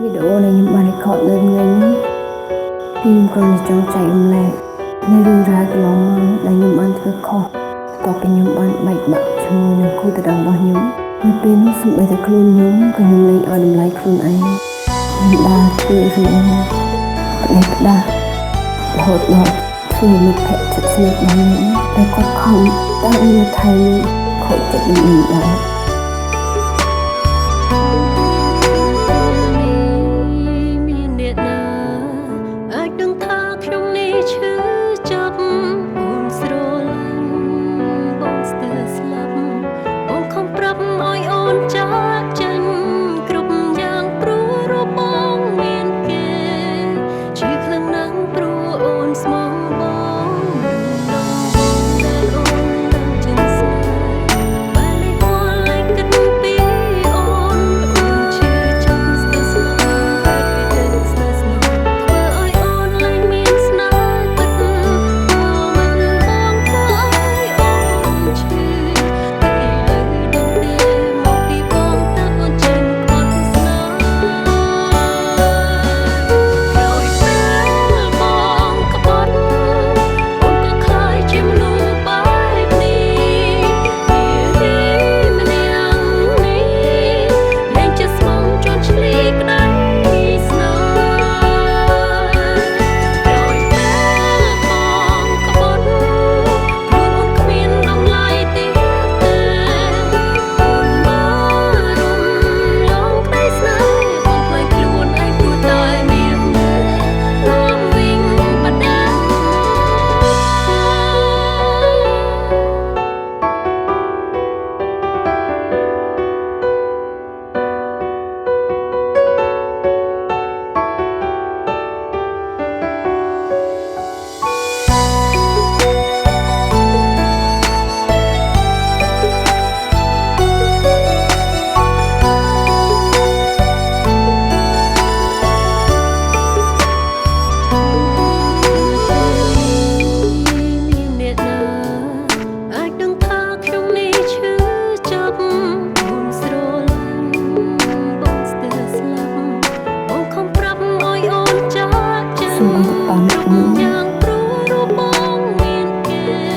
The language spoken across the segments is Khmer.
វីដេអូដែលខ្ញុំបានរៀបនៅថ្ងៃនេះគឺខ្ញុំគ្រាន់តែចង់ចែករំលែកនៅរឿងរ៉ាវកន្លងមកដែលខ្ញុំបានធ្វើខុសបន្ទាប់ពីខ្ញុំបានបែកបាក់ជាមួយនឹងគូដណ្ដឹងរបស់ខ្ញុំនៅពេលនោះសូម្បីតែខ្លួនខ្ញុំក៏ខ្ញុំលែងឲ្យតម្លៃខ្លួនឯងខ្ញុំបានធ្វើរឿងផ្ដេសផ្ដាស់រហូតដល់ធ្វើមិត្តភក្តិជិតស្និទ្ធរបស់ខ្ញុំតែគាត់ខំតាមនៅថៃនេះខូចចិត្តនឹងខ្ញុំដែរ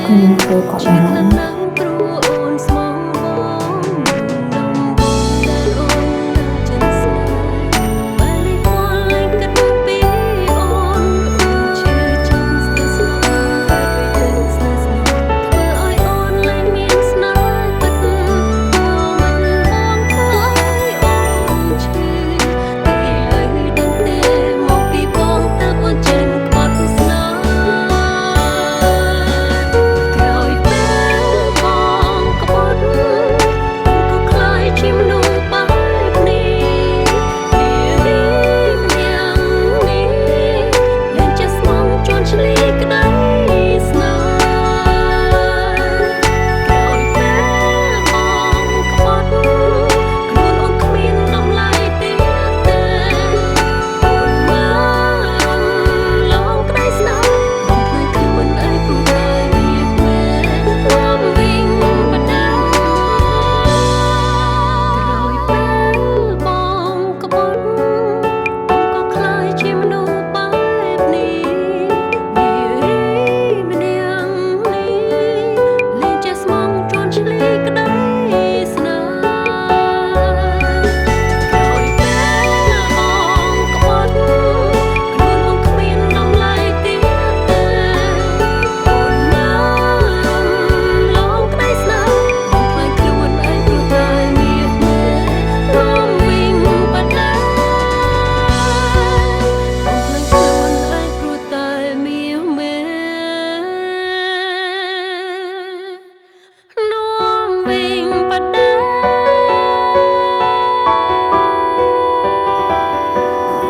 ខ្ញុំធ្វើគាត់បារម្ភ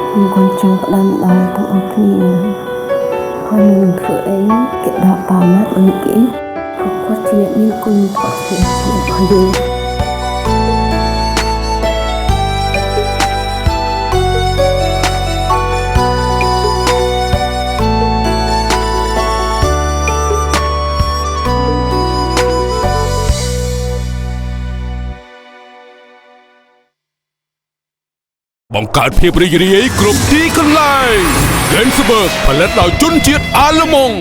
ខ្ញុំគាត់ចង់ផ្ដាំដល់ទាំងអស់គ្នាហើយនឹងធ្វើអីគេដកតាមណាដូចគេព្រោះគាត់ជាអ្នកមានគុណធម៌ជារបស់យើង បង្កើតភាពរីករាយគ្រប់ទីកន្លែង Gensberg ផលិតដោយជនជាតិអាល្លឺម៉ង់